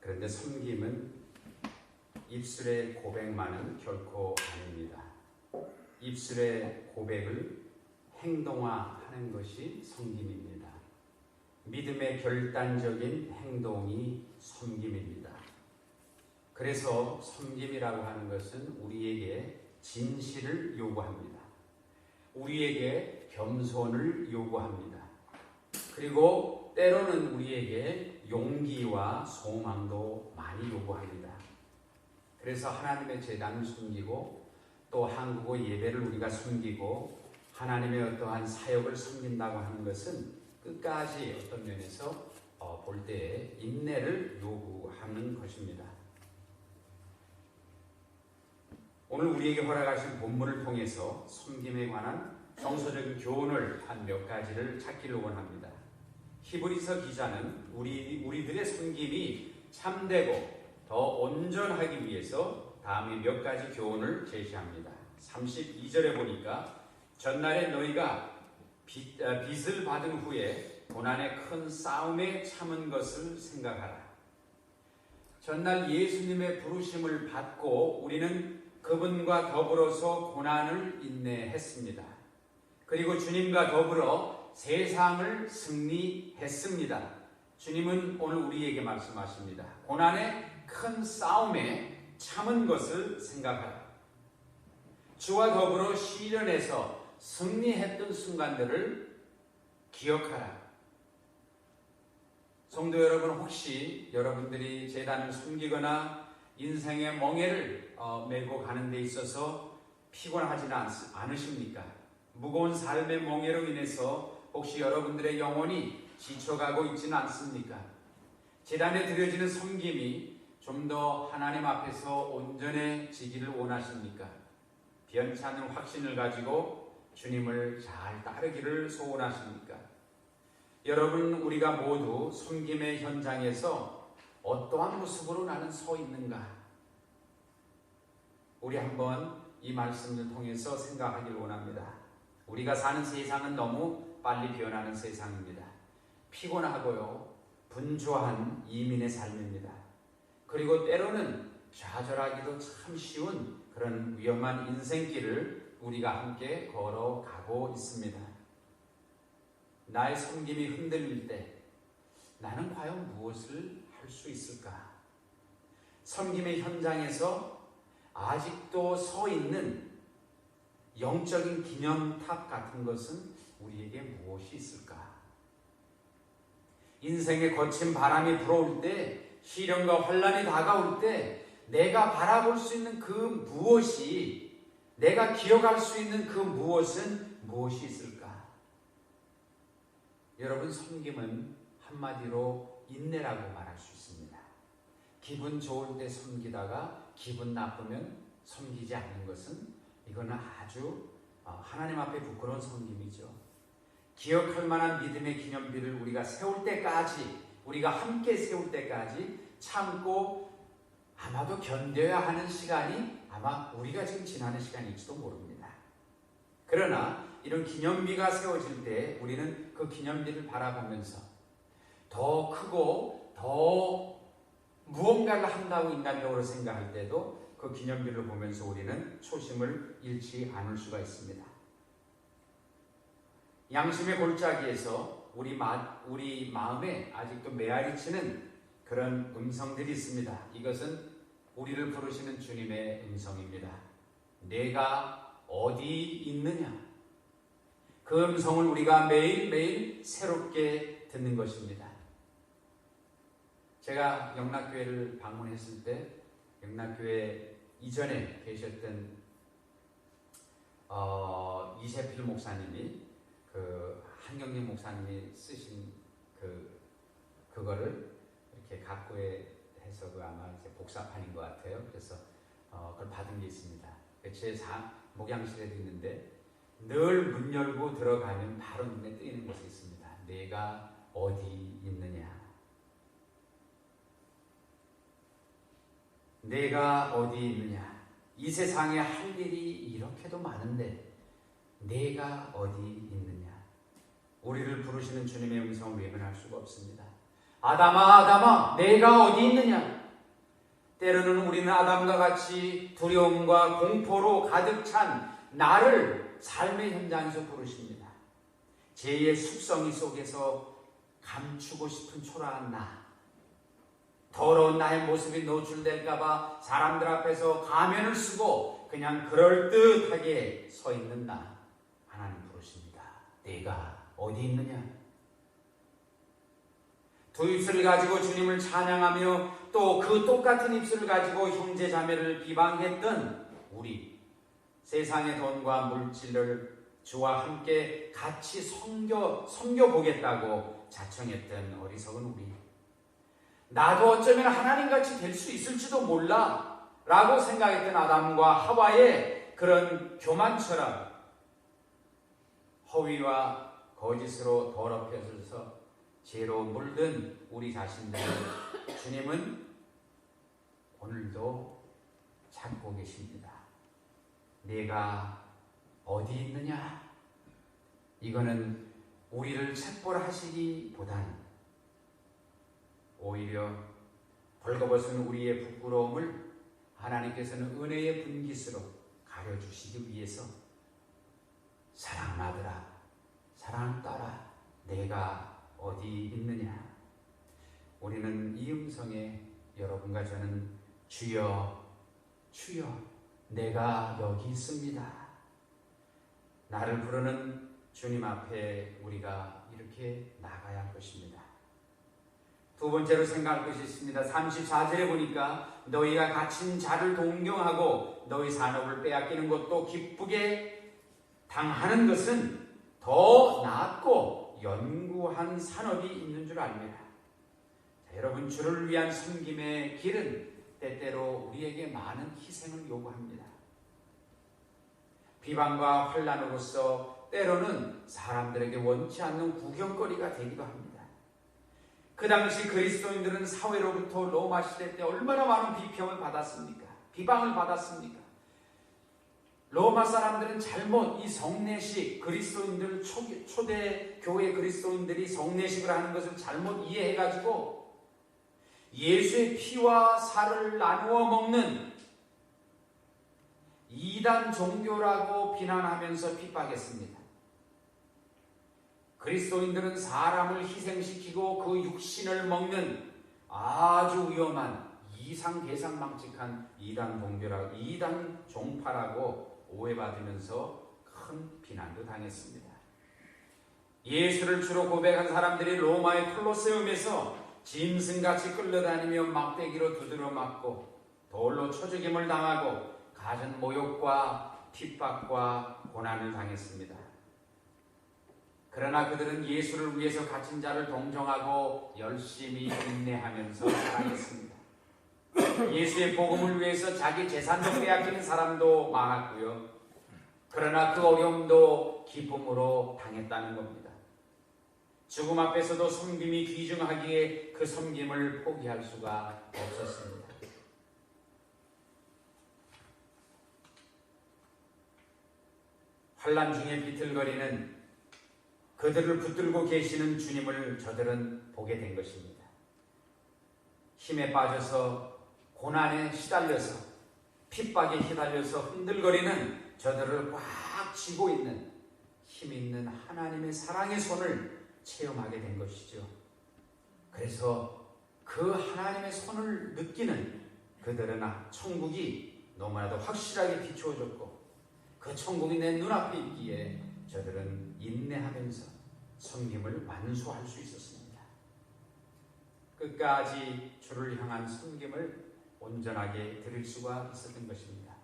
그런데 섬김은 입술의 고백만은 결코 아닙니다. 입술의 고백을 행동화하는 것이 섬김입니다. 믿음의 결단적인 행동이 섬김입니다. 그래서 섬김이라고 하는 것은 우리에게 진실을 요구합니다. 우리에게 겸손을 요구합니다. 그리고 때로는 우리에게 용기와 소망도 많이 요구합니다. 그래서 하나님의 제단을 숨기고 또 한국의 예배를 우리가 숨기고 하나님의 어떠한 사역을 섬긴다고 하는 것은 끝까지 어떤 면에서 볼 때에 인내를 요구하는 것입니다. 오늘 우리에게 허락하신 본문을 통해서 섬김에 관한 정서적인 교훈을 한 몇 가지를 찾기를 원합니다. 히브리서 기자는 우리들의 섬김이 참되고 더 온전하기 위해서 다음에 몇 가지 교훈을 제시합니다. 32절에 보니까 전날에 너희가 빚을 받은 후에 고난의 큰 싸움에 참은 것을 생각하라. 전날 예수님의 부르심을 받고 우리는 그분과 더불어서 고난을 인내했습니다. 그리고 주님과 더불어 세상을 승리했습니다. 주님은 오늘 우리에게 말씀하십니다. 고난의 큰 싸움에 참은 것을 생각하라. 주와 더불어 시련에서 승리했던 순간들을 기억하라. 성도 여러분, 혹시 여러분들이 제단을 숨기거나 인생의 멍에를 메고 가는 데 있어서 피곤하지는 않으십니까? 무거운 삶의 멍에로 인해서 혹시 여러분들의 영혼이 지쳐가고 있지는 않습니까? 제단에 드려지는 섬김이 좀 더 하나님 앞에서 온전해지기를 원하십니까? 변찮은 확신을 가지고 주님을 잘 따르기를 소원하십니까? 여러분, 우리가 모두 섬김의 현장에서 어떠한 모습으로 나는 서 있는가? 우리 한번 이 말씀을 통해서 생각하기를 원합니다. 우리가 사는 세상은 너무 빨리 변하는 세상입니다. 피곤하고요, 분주한 이민의 삶입니다. 그리고 때로는 좌절하기도 참 쉬운 그런 위험한 인생길을 우리가 함께 걸어가고 있습니다. 나의 섬김이 흔들릴 때 나는 과연 무엇을 할 수 있을까? 섬김의 현장에서 아직도 서 있는 영적인 기념탑 같은 것은 우리에게 무엇이 있을까? 인생의 거친 바람이 불어올 때, 시련과 환난이 다가올 때 내가 바라볼 수 있는 그 무엇이, 내가 기억할 수 있는 그 무엇은 무엇이 있을까? 여러분, 섬김은 한마디로 인내라고 말할 수 있습니다. 기분 좋을 때 섬기다가 기분 나쁘면 섬기지 않는 것은 이거는 아주 하나님 앞에 부끄러운 섬김이죠. 기억할 만한 믿음의 기념비를 우리가 세울 때까지, 우리가 함께 세울 때까지 참고 아마도 견뎌야 하는 시간이 아마 우리가 지금 지나는 시간일지도 모릅니다. 그러나 이런 기념비가 세워질 때 우리는 그 기념비를 바라보면서 더 크고 더 무언가를 한다고 인간적으로 생각할 때도 그 기념비를 보면서 우리는 초심을 잃지 않을 수가 있습니다. 양심의 골짜기에서 우리 마음에 아직도 메아리치는 그런 음성들이 있습니다. 이것은 우리를 부르시는 주님의 음성입니다. 내가 어디 있느냐? 그 음성을 우리가 매일매일 새롭게 듣는 것입니다. 제가 영락교회를 방문했을 때 영락교회 이전에 계셨던 이세필 목사님이 그 한경림 목사님이 쓰신 그거를 이렇게 갖고 해서 아마 이제 복사판인 것 같아요. 그래서 그걸 받은 게 있습니다. 제 목양실에도 있는데 늘 문 열고 들어가면 바로 눈에 띄는 곳이 있습니다. 내가 어디 있느냐? 내가 어디 있느냐? 이 세상에 할 일이 이렇게도 많은데 내가 어디 있느냐? 우리를 부르시는 주님의 음성을 외면할 수가 없습니다. 아담아, 아담아, 내가 어디 있느냐? 때로는 우리는 아담과 같이 두려움과 공포로 가득 찬 나를 삶의 현장에서 부르십니다. 죄의 습성이 속에서 감추고 싶은 초라한 나, 더러운 나의 모습이 노출될까봐 사람들 앞에서 가면을 쓰고 그냥 그럴듯하게 서 있는 나, 하나님 부르십니다. 내가 어디 있느냐? 두 입술을 가지고 주님을 찬양하며 또 그 똑같은 입술을 가지고 형제 자매를 비방했던 우리, 세상의 돈과 물질을 주와 함께 같이 섬겨보겠다고 자청했던 어리석은 우리, 나도 어쩌면 하나님같이 될 수 있을지도 몰라 라고 생각했던 아담과 하와의 그런 교만처럼 허위와 거짓으로 더럽혀져서 죄로 물든 우리 자신들을 주님은 오늘도 찾고 계십니다. 내가 어디 있느냐? 이거는 우리를 책벌하시기보다는 오히려 벌거벗은 우리의 부끄러움을 하나님께서는 은혜의 분깃으로 가려주시기 위해서 사랑하는 아들아, 사랑하는 딸아, 내가 어디 있느냐? 우리는 이 음성에 여러분과 저는 주여, 주여, 내가 여기 있습니다. 나를 부르는 주님 앞에 우리가 이렇게 나가야 할 것입니다. 두 번째로 생각할 것이 있습니다. 34절에 보니까 너희가 갇힌 자를 동경하고 너희 산업을 빼앗기는 것도 기쁘게 당하는 것은 더 낫고 연구한 산업이 있는 줄 압니다. 자, 여러분, 주를 위한 섬김의 길은 때때로 우리에게 많은 희생을 요구합니다. 비방과 환난으로서 때로는 사람들에게 원치 않는 구경거리가 되기도 합니다. 그 당시 그리스도인들은 사회로부터 로마 시대 때 얼마나 많은 비평을 받았습니까? 비방을 받았습니까? 로마 사람들은 잘못 이 성례식, 그리스도인들 초대 교회 그리스도인들이 성례식을 하는 것을 잘못 이해해가지고 예수의 피와 살을 나누어 먹는 이단 종교라고 비난하면서 핍박했습니다. 그리스도인들은 사람을 희생시키고 그 육신을 먹는 아주 위험한 이상계상망측한 이단 종교라고, 이단 종파라고 오해받으면서 큰 비난도 당했습니다. 예수를 주로 고백한 사람들이 로마의 콜로세움에서 짐승같이 끌려다니며 막대기로 두드려 맞고 돌로 쳐죽임을 당하고 가진 모욕과 핍박과 고난을 당했습니다. 그러나 그들은 예수를 위해서 갇힌 자를 동정하고 열심히 인내하면서 살아냈습니다. 예수의 복음을 위해서 자기 재산도 빼앗기는 사람도 많았고요. 그러나 그 어려움도 기쁨으로 당했다는 겁니다. 죽음 앞에서도 섬김이 귀중하기에 그 섬김을 포기할 수가 없었습니다. 환난 중에 비틀거리는 그들을 붙들고 계시는 주님을 저들은 보게 된 것입니다. 힘에 빠져서 고난에 시달려서 핍박에 휘달려서 흔들거리는 저들을 꽉 쥐고 있는 힘 있는 하나님의 사랑의 손을 체험하게 된 것이죠. 그래서 그 하나님의 손을 느끼는 그들은 천국이 너무나도 확실하게 비추어졌고 그 천국이 내 눈앞에 있기에 저들은 인내하면서 섬김을 완수할 수 있었습니다. 끝까지 주를 향한 섬김을 온전하게 드릴 수가 있었던 것입니다.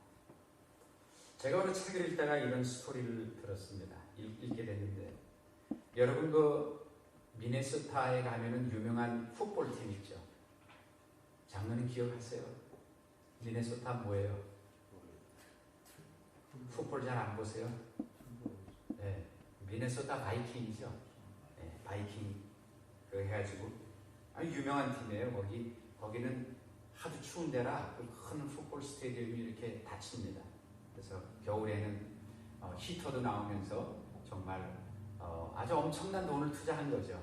제가 어느 책을 읽다가 이런 스토리를 들었습니다. 읽게 됐는데, 여러분 그 미네소타에 가면은 유명한 풋볼팀 있죠. 장로님 기억하세요? 미네소타 뭐예요? 풋볼 잘 안 보세요? 네, 미네소타 바이킹이죠. 네, 바이킹 그 해가지고 아주 유명한 팀이에요. 거기는 하도 추운 데라 큰 풋볼 스테디움이 이렇게 닫힙니다. 그래서 겨울에는 히터도 나오면서 정말 아주 엄청난 돈을 투자한 거죠.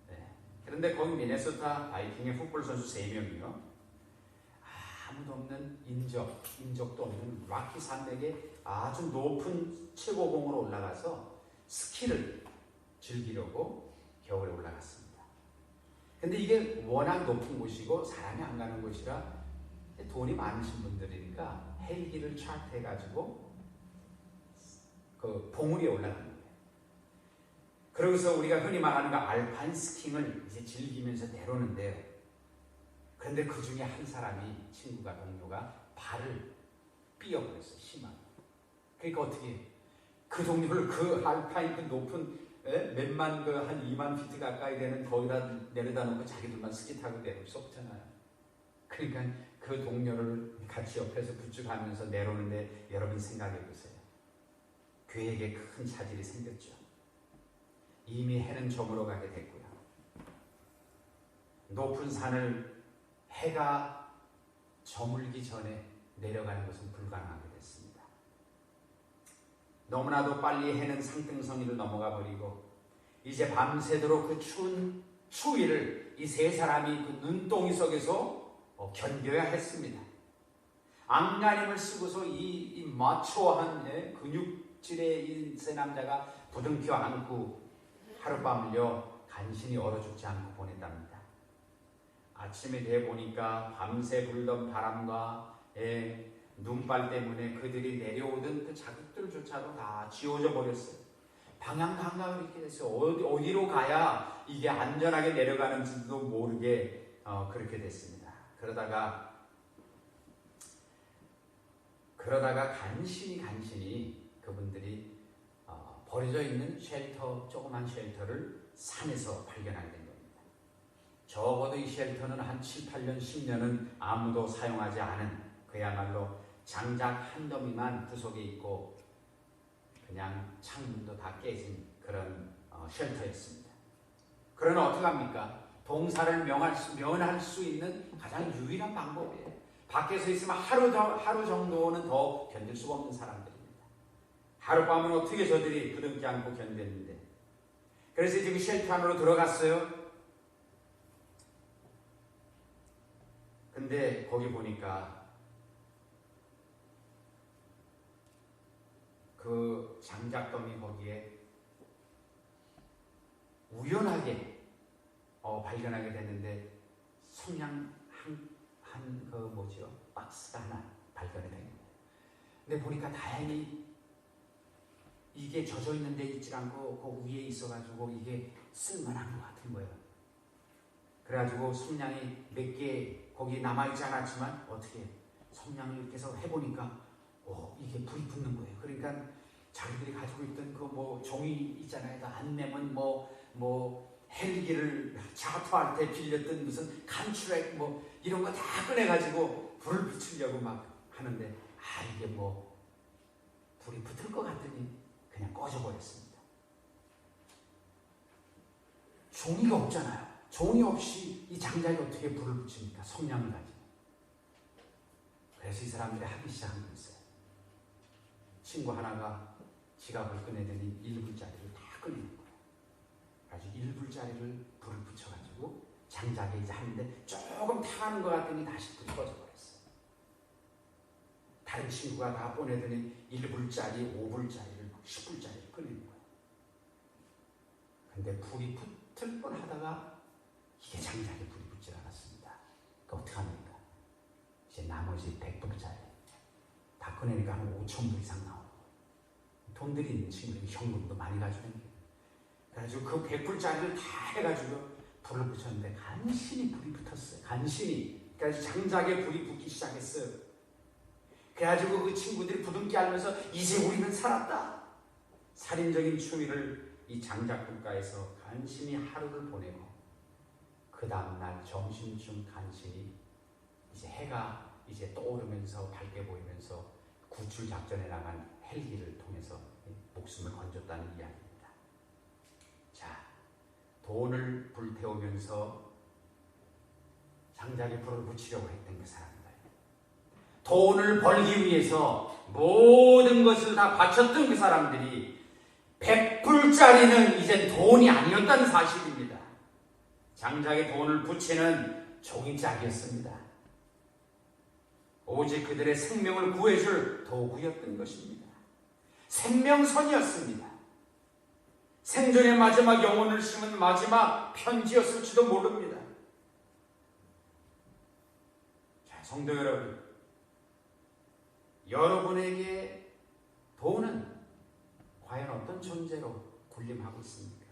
네. 그런데 거기 미네소타 바이킹의 풋볼 선수 3명이요. 아무도 없는 인적도 없는 라키 산맥에 아주 높은 최고봉으로 올라가서 스키를 즐기려고 겨울에 올라갔습니다. 근데 이게 워낙 높은 곳이고 사람이 안 가는 곳이라 돈이 많으신 분들이니까 헬기를 차트해가지고 그 봉 위에 올라간 거예요. 그러고서 우리가 흔히 말하는 그 알파인 스킹을 이제 즐기면서 내려오는데요. 그런데 그 중에 한 사람이 동료가 발을 삐어버렸어요. 심하게. 그러니까 어떻게 해요? 그 동료를 그 알파인 그 높은 몇만 한 2만 피트 가까이 되는 거기다 내려다 놓고 자기들만 스키 타고 내려올 수 없잖아요. 그러니까 그 동료를 같이 옆에서 부축하면서 내려오는데 여러분 생각해 보세요. 그에게 큰 차질이 생겼죠. 이미 해는 저물어 가게 됐고요. 높은 산을 해가 저물기 전에 내려가는 것은 불가능하게 됐습니다. 너무나도 빨리 해는 상등성이를 넘어가 버리고 이제 밤새도록 그 추운 추위를 이 세 사람이 그 눈동이 속에서 견뎌야 했습니다. 안간힘을 쓰고서 이 마초한 근육질의 이 세 남자가 부둥켜 안고 하룻밤을요 간신히 얼어 죽지 않고 보냈답니다. 아침에 돼 보니까 밤새 불던 바람과 눈발 때문에 그들이 내려오던 그 자국들조차도 다 지워져 버렸어요. 방향 감각을 잃게 됐어요. 어디로 가야 이게 안전하게 내려가는지도 모르게 그렇게 됐습니다. 그러다가 간신히 그분들이 버려져 있는 조그만 쉘터를 산에서 발견하게 된 겁니다. 적어도 이 쉘터는 한 7, 8년, 10년은 아무도 사용하지 않은 그야말로 장작 한 더미만 그 속에 있고 그냥 창문도 다 깨진 그런 쉘터였습니다. 그러나 어떡합니까? 동사를 면할 수 있는 가장 유일한 방법이에요. 밖에서 있으면 하루 정도는 더 견딜 수가 없는 사람들입니다. 하룻밤은 어떻게 저들이 부둥켜 안고 견뎠는데, 그래서 지금 쉘터 안으로 들어갔어요. 근데 거기 보니까 그 장작더미 거기에 우연하게 발견하게 됐는데 성냥 박스가 하나 발견이 된 거예요. 근데 보니까 다행히 이게 젖어 있는 데 있지 않고 그 위에 있어가지고 이게 쓸만한 것 같은 거예요. 그래가지고 성냥이 몇 개 거기 남아있지 않았지만 어떻게 성냥을 이렇게 해서 해보니까 이게 불이 붙는 거예요. 그러니까 자기들이 가지고 있던 그 종이 있잖아요. 안 내면 헬기를 자투할 때 빌렸던 무슨 간추렉 이런 거 다 꺼내가지고 불을 붙이려고 막 하는데 이게 불이 붙을 것 같더니 그냥 꺼져버렸습니다. 종이가 없잖아요. 종이 없이 이 장작이 어떻게 불을 붙입니까? 성냥을 가지고. 그래서 이 사람들이 하기 시작한 거였어요. 친구 하나가 지갑을 꺼내더니 1불짜리를 다 꺼내는 거예요. 아주 1불짜리를 불을 붙여가지고 장작에 이제 하는데 조금 타가는 것 같더니 다시 불이 꺼져버렸어요. 다른 친구가 다 꺼내더니 1불짜리, 5불짜리를 10불짜리를 꺼내는 거예요. 근데 불이 붙을 뻔 하다가 이게 장작에 불이 붙질 않았습니다. 그러니까 어떡합니까? 이제 나머지 100불짜리 다 꺼내니까 한 5,000불 이상 나오고 돈들이 있는 친구들이 현금도 많이 가지고 있는 거예요. 그래가지고 그 100불짜리를 다 해가지고 불을 붙였는데 간신히 불이 붙었어요. 간신히. 그래서 장작에 불이 붙기 시작했어요. 그래가지고 그 친구들이 부둥켜 알면서 이제 우리는 살았다. 살인적인 추위를 이 장작불가에서 간신히 하루를 보내고 그 다음날 점심쯤 간신히 이제 해가 이제 떠오르면서 밝게 보이면서 구출 작전에 나간 헬기를 통해서 목숨을 건졌다는 이야기입니다. 자, 돈을 불태우면서 장작에 불을 붙이려고 했던 그 사람들, 돈을 벌기 위해서 모든 것을 다 바쳤던 그 사람들이 100불짜리는 이제 돈이 아니었다는 사실입니다. 장작에 돈을 붙이는 종이짝이었습니다. 오직 그들의 생명을 구해줄 도구였던 것입니다. 생명선이었습니다. 생존의 마지막 영혼을 심은 마지막 편지였을지도 모릅니다. 자, 성도 여러분, 여러분에게 돈은 과연 어떤 존재로 군림하고 있습니까?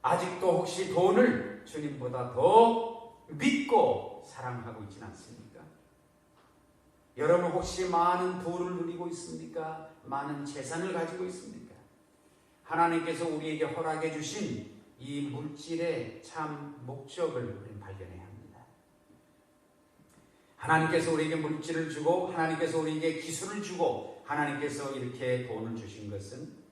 아직도 혹시 돈을 주님보다 더 믿고 사랑하고 있지는 않습니까? 여러분 혹시 많은 부를 누리고 있습니까? 많은 재산을 가지고 있습니까? 하나님께서 우리에게 허락해 주신 이 물질의 참 목적을 우리는 발견해야 합니다. 하나님께서 우리에게 물질을 주고 하나님께서 우리에게 기술을 주고 하나님께서 이렇게 돈을 주신 것은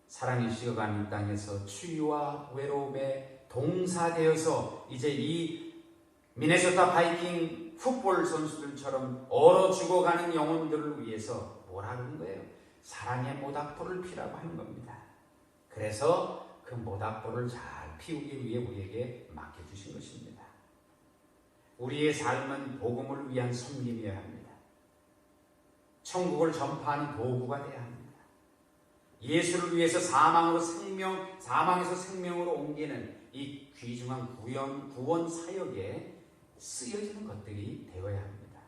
사랑이 식어가는 땅에서 추위와 외로움에 동사되어서 이제 이 미네소타 바이킹 풋볼 선수들처럼 얼어 죽어가는 영혼들을 위해서 뭐라 그러는 거예요? 사랑의 모닥불을 피라고 하는 겁니다. 그래서 그 모닥불을 잘 피우기 위해 우리에게 맡겨주신 것입니다. 우리의 삶은 복음을 위한 섬김이어야 합니다. 천국을 전파하는 도구가 되어야 합니다. 예수를 위해서 사망에서 생명으로 옮기는 이 귀중한 구원 사역에 쓰여지는 것들이 되어야 합니다.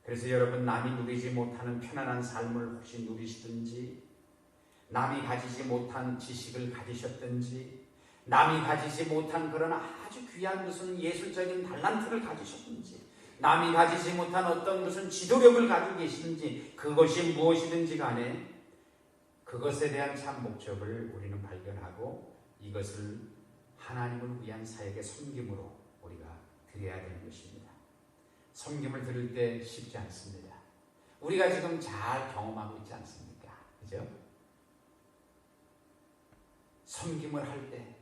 그래서 여러분, 남이 누리지 못하는 편안한 삶을 혹시 누리시든지, 남이 가지지 못한 지식을 가지셨든지, 남이 가지지 못한 그런 아주 귀한 무슨 예술적인 달란트를 가지셨든지, 남이 가지지 못한 어떤 무슨 지도력을 가지고 계시든지, 그것이 무엇이든지 간에 그것에 대한 참 목적을 우리는 발견하고 이것을 하나님을 위한 사역의 섬김으로 우리가 드려야 되는 것입니다. 섬김을 드릴 때 쉽지 않습니다. 우리가 지금 잘 경험하고 있지 않습니까? 그죠? 섬김을 할 때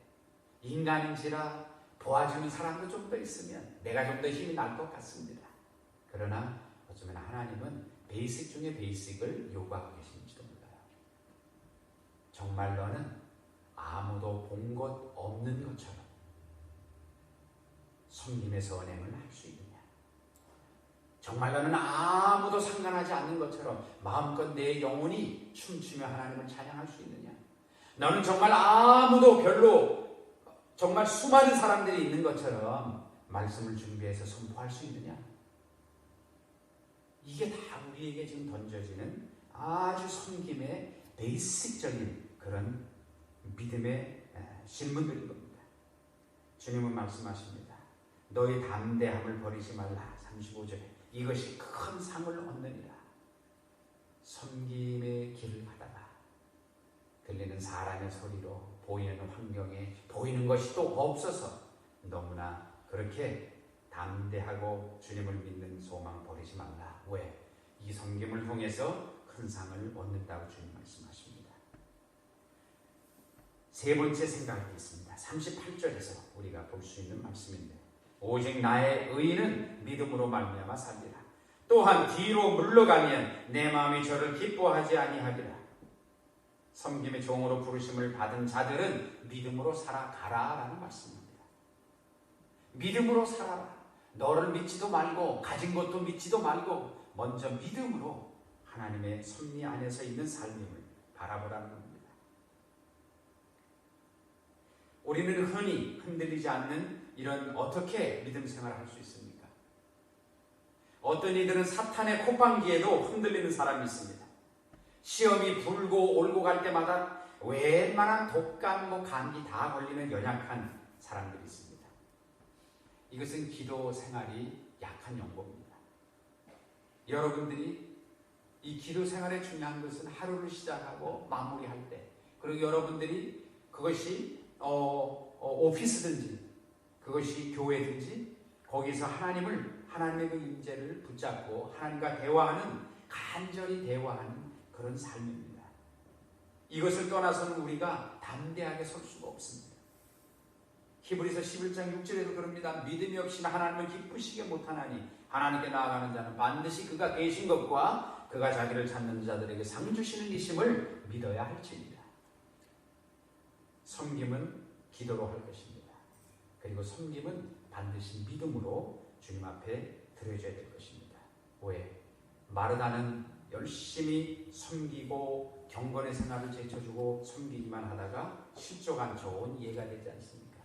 인간인지라 도와주는 사람도 좀 더 있으면 내가 좀 더 힘이 날 것 같습니다. 그러나 어쩌면 하나님은 베이직 중에 베이직을 요구하고 계신지도 몰라요. 정말 너는 아무도 본 것 없는 것처럼 섬김에서 언행을 할 수 있느냐? 정말 너는 아무도 상관하지 않는 것처럼 마음껏 내 영혼이 춤추며 하나님을 찬양할 수 있느냐? 너는 정말 아무도 별로 정말 수많은 사람들이 있는 것처럼 말씀을 준비해서 선포할 수 있느냐? 이게 다 우리에게 지금 던져지는 아주 섬김의 베이직적인 그런 믿음의 신문들인 겁니다. 주님은 말씀하십니다. 너희 담대함을 버리지 말라. 35절에 이것이 큰 상을 얻느니라. 섬김의 길을 가다가 들리는 사람의 소리로 보이는 환경에 보이는 것이 또 없어서 너무나 그렇게 담대하고 주님을 믿는 소망 버리지 말라. 왜? 이 섬김을 통해서 큰 상을 얻는다고 주님 말씀하십니다. 세 번째 생각이 있습니다. 38절에서 우리가 볼 수 있는 말씀인데 오직 나의 의인은 믿음으로 말미암아 살리라. 또한 뒤로 물러가면 내 마음이 저를 기뻐하지 아니하리라. 섬김의 종으로 부르심을 받은 자들은 믿음으로 살아가라라는 말씀입니다. 믿음으로 살아라. 너를 믿지도 말고 가진 것도 믿지도 말고 먼저 믿음으로 하나님의 섭리 안에서 있는 삶을 바라보라는 겁니다. 우리는 흔히 흔들리지 않는 이런 어떻게 믿음 생활을 할 수 있습니까? 어떤 이들은 사탄의 콧방귀에도 흔들리는 사람이 있습니다. 시험이 불고 올고 갈 때마다 웬만한 독감, 감기 다 걸리는 연약한 사람들이 있습니다. 이것은 기도 생활이 약한 연고입니다. 여러분들이 이 기도 생활의 중요한 것은 하루를 시작하고 마무리할 때, 그리고 여러분들이 그것이 오피스든지 그것이 교회든지 거기서 하나님의 그 임재를 붙잡고 하나님과 대화하는, 간절히 대화하는 그런 삶입니다. 이것을 떠나서는 우리가 담대하게 설 수가 없습니다. 히브리서 11장 6절에도 그럽니다. 믿음이 없이는 하나님을 기쁘시게 못하나니 하나님께 나아가는 자는 반드시 그가 계신 것과 그가 자기를 찾는 자들에게 상 주시는 이심을 믿어야 할지니라. 섬김은 기도로 할 것입니다. 그리고 섬김은 반드시 믿음으로 주님 앞에 드려줘야 될 것입니다. 왜? 마르다는 열심히 섬기고 경건의 생활을 제쳐주고 섬기기만 하다가 실족한 좋은 예가 되지 않습니까?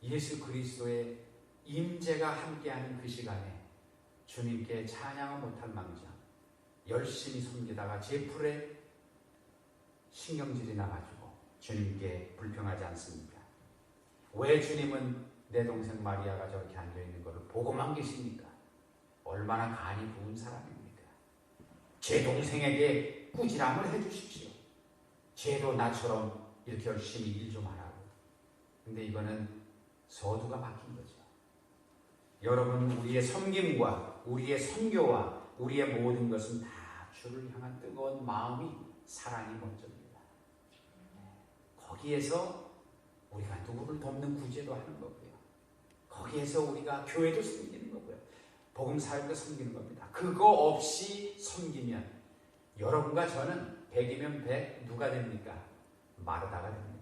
예수 그리스도의 임재가 함께하는 그 시간에 주님께 찬양을 못할 망정 열심히 섬기다가 제풀에 신경질이 나가지고 주님께 불평하지 않습니까? 왜 주님은 내 동생 마리아가 저렇게 앉아있는 것을 보고만 계십니까? 얼마나 간이 부은 사람입니까? 제 동생에게 꾸지람을 해주십시오. 쟤도 나처럼 이렇게 열심히 일 좀 하라고. 근데 이거는 서두가 바뀐 거죠. 여러분, 우리의 섬김과 우리의 선교와 우리의 모든 것은 다 주를 향한 뜨거운 마음이 사랑이 먼저입니다. 거기에서 우리가 누구를 돕는 구제도 하는 거고요. 거기에서 우리가 교회도 섬기는 거고요. 복음사역도 섬기는 겁니다. 그거 없이 섬기면 여러분과 저는 100이면 100 누가 됩니까? 마르다가 됩니다.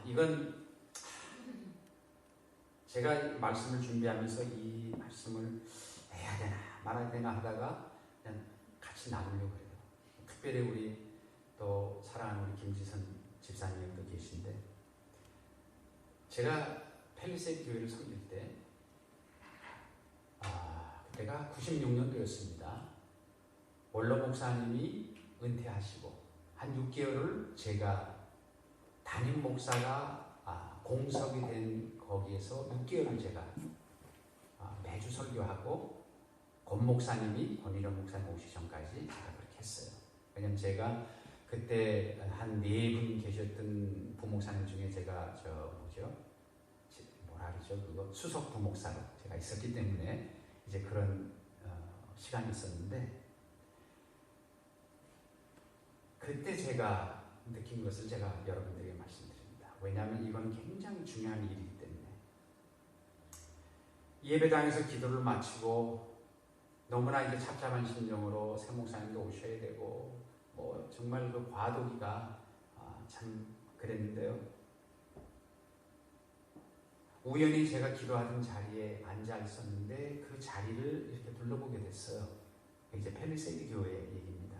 이건 제가 말씀을 준비하면서 이 말씀을 해야 되나 말아야 되나 하다가 그냥 같이 나누려고 해요. 특별히 우리 또 사랑하는 우리 김지선 집사님도 계신데, 제가 팰리세이드 교회를 섬길 때 그때가 96년도였습니다. 원로 목사님이 은퇴하시고 한 6개월을 제가 담임 목사가 공석이 된 거기에서 6개월을 제가 매주 설교하고 권 목사님이 권일영 목사님 오시기 전까지 제가 그렇게 했어요. 왜냐면 제가 그때 한 4분 계셨던 부목사님 중에 제가 뭐라 그러죠? 그거 수석 부목사로 제가 있었기 때문에 이제 그런 시간이 있었는데, 그때 제가 느낀 것을 제가 여러분들에게 말씀드립니다. 왜냐하면 이건 굉장히 중요한 일이기 때문에. 예배당에서 기도를 마치고 너무나 이제 착잡한 심정으로 새 목사님도 오셔야 되고 정말 그 과도기가 참 그랬는데요. 우연히 제가 기도하던 자리에 앉아 있었는데 그 자리를 이렇게 둘러보게 됐어요. 이제 팰리세이드 교회 얘기입니다.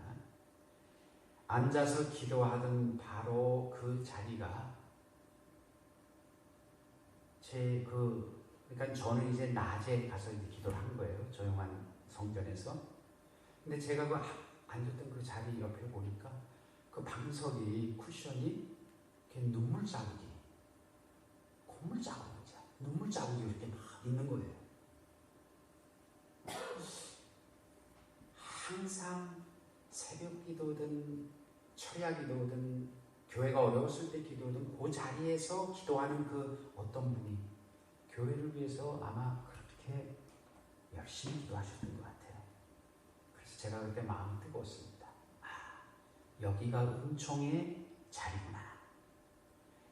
앉아서 기도하던 바로 그 자리가 그러니까 저는 이제 낮에 가서 이제 기도를 한 거예요. 조용한 성전에서. 근데 제가 그 앉았던 그 자리 옆에 보니까 그 방석이, 쿠션이 이렇게 눈물 자국이, 콧물 자국이죠. 눈물 자국이 이렇게 막 있는 거예요. 항상 새벽 기도든 철야 기도든 교회가 어려웠을 때 기도든 그 자리에서 기도하는 그 어떤 분이 교회를 위해서 아마 그렇게 열심히 기도하셨던 것 같아요. 그래서 제가 그때 마음이 뜨거웠습니다. 여기가 은총의 자리구나.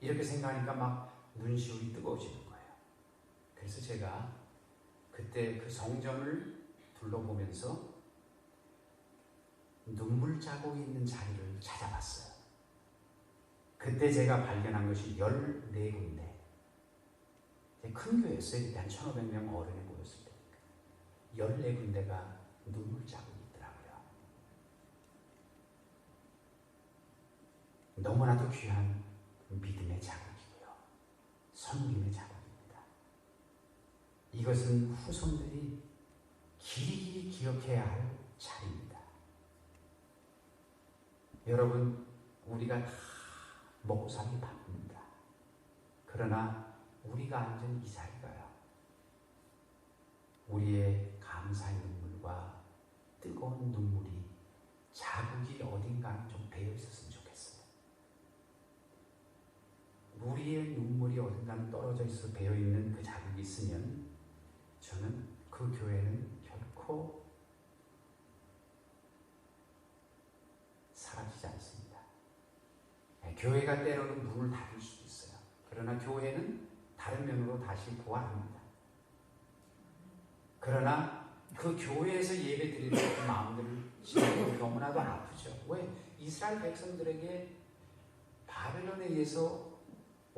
이렇게 생각하니까 막 눈시울이 뜨거워지는 거예요. 그래서 제가 그때 그 성전을 둘러보면서 눈물 자국이 있는 자리를 찾아봤어요. 그때 제가 발견한 것이 14군데. 큰 교회였어요. 그때 한 1,500명 어른이 모였을 때니까. 14군데가 눈물 자국이 있더라고요. 너무나도 귀한 믿음의 자국이고요. 섬김의 자국입니다. 이것은 후손들이 길이 기억해야 할 자리입니다. 여러분, 우리가 다 먹고 살기 바쁩니다. 그러나 우리가 앉은 이 자리가요, 우리의 감사의 눈물과 뜨거운 눈물이 자국이 어딘가 좀 배어 있었으면 좋겠어요. 우리의 눈물이 어딘가 떨어져 있어 배어 있는 그 자국이 있으면 저는 그 교회는 결코 사라지지 않습니다. 교회가 때로는 문을 닫을 수도 있어요. 그러나 교회는 다른 면으로 다시 부활합니다. 그러나 그 교회에서 예배 드리는 그 마음들을 지금 너무나도 아프죠. 왜? 이스라엘 백성들에게 바벨론에 의해서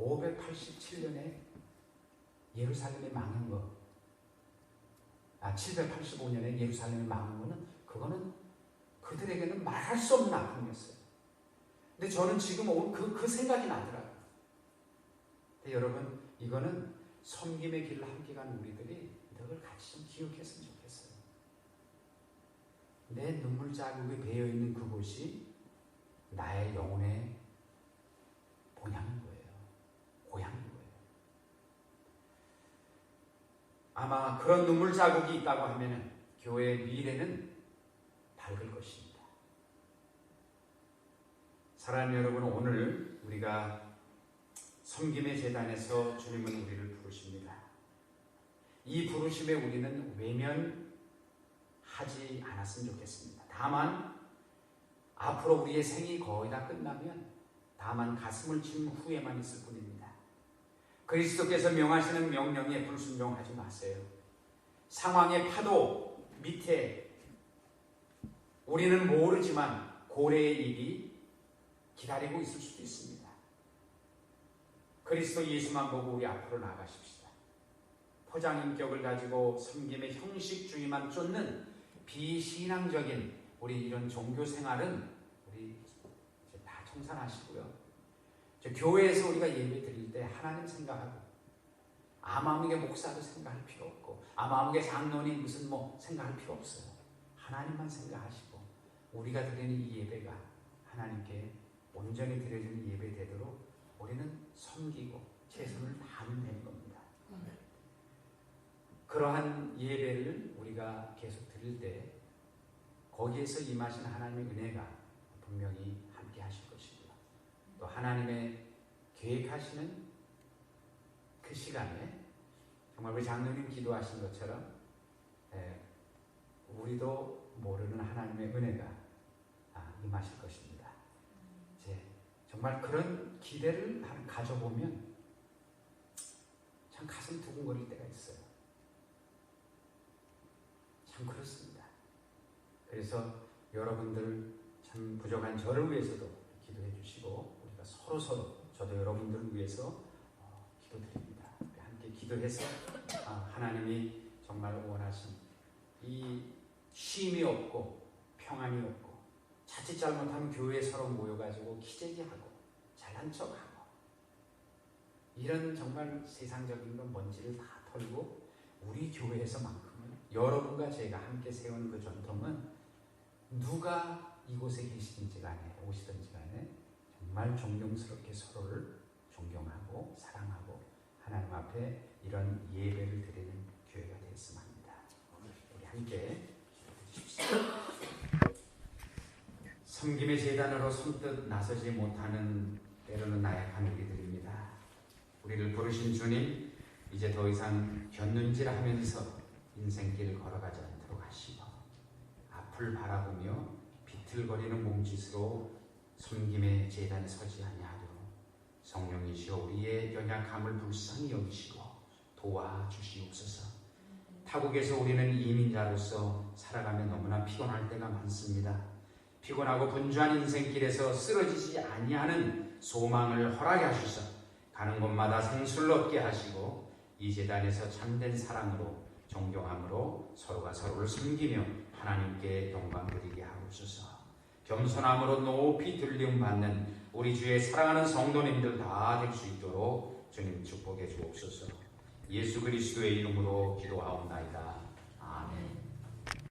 587년에 예루살렘이 망한 거, 785년에 예루살렘이 망한 거는 그거는 그들에게는 말할 수 없는 아픔이었어요. 근데 저는 지금 그 생각이 나더라고요. 근데 여러분, 이거는 섬김의 길을 함께 간 우리들이 이걸 같이 좀 기억했으면 좋겠어요. 내 눈물 자국이 배어있는 그곳이 나의 영혼의 본향인 거예요. 고향인 거예요. 아마 그런 눈물 자국이 있다고 하면 교회의 미래는 밝을 것입니다. 사랑하는 여러분, 오늘 우리가 섬김의 제단에서 주님은 우리를 부르십니다. 이 부르심에 우리는 외면하지 않았으면 좋겠습니다. 다만 앞으로 우리의 생이 거의 다 끝나면 다만 가슴을 치는 후에만 있을 뿐입니다. 그리스도께서 명하시는 명령에 불순종하지 마세요. 상황의 파도 밑에 우리는 모르지만 고래의 일이 기다리고 있을 수도 있습니다. 그리스도 예수만 보고 우리 앞으로 나가십시다. 포장인격을 가지고 섬김의 형식주의만 쫓는 비신앙적인 우리 이런 종교 생활은 우리 이제 다 청산하시고요. 교회에서 우리가 예배 드릴 때 하나님 생각하고 아마무게 목사도 생각할 필요 없고 아마무게 장로님 무슨 생각할 필요 없어요. 하나님만 생각하시고 우리가 드리는 이 예배가 하나님께 온전히 드려지는 예배 되도록 우리는 섬기고 최선을 다하면 되는 겁니다. 그러한 예배를 우리가 계속 드릴 때 거기에서 임하신 하나님의 은혜가 분명히 함께 하실 것이고요. 또 하나님의 계획하시는 그 시간에 정말 우리 장로님 기도하신 것처럼 우리도 모르는 하나님의 은혜가 임하실 것입니다. 이제 정말 그런 기대를 가져보면 참 가슴 두근거릴 때가 있어요. 참 그렇습니다. 그래서 여러분들 참 부족한 저를 위해서도 기도해 주시고 우리가 서로 저도 여러분들을 위해서 기도드립니다. 함께 기도해서 하나님이 정말 원하신 이 쉼이 없고 평안이 없고 자칫 잘못하면 교회에 서로 모여가지고 기재기하고 잘난 척하고 이런 정말 세상적인 건 먼지를 다 털고 우리 교회에서만큼은 여러분과 제가 함께 세운 그 전통은 누가 이곳에 계시든지 간에 오시든지 간에 정말 존경스럽게 서로를 존경하고 사랑하고 하나님 앞에 이런 예배를 드리는 교회가 되었으면 합니다. 우리 함께 기도해 주십시오. 섬김의 제단으로 선뜻 나서지 못하는 때로는 나약한 우리들입니다. 우리를 부르신 주님, 이제 더 이상 곁눈질하면서 인생길을 걸어가지 않도록 하시고 앞을 바라보며 비틀거리는 몸짓으로 섬김의 제단에 서지 아니하도록 성령이시여 우리의 연약함을 불쌍히 여기시고 도와주시옵소서. 타국에서 우리는 이민자로서 살아가며 너무나 피곤할 때가 많습니다. 피곤하고 분주한 인생길에서 쓰러지지 아니하는 소망을 허락해 하셔서 가는 곳마다 생수를 얻게 하시고 이 제단에서 참된 사랑으로 존경함으로 서로가 서로를 섬기며 하나님께 영광 드리게 하옵소서. 겸손함으로 높이 들림 받는 우리 주의 사랑하는 성도님들 다 될 수 있도록 주님 축복해 주옵소서. 예수 그리스도의 이름으로 기도하옵나이다. 아멘.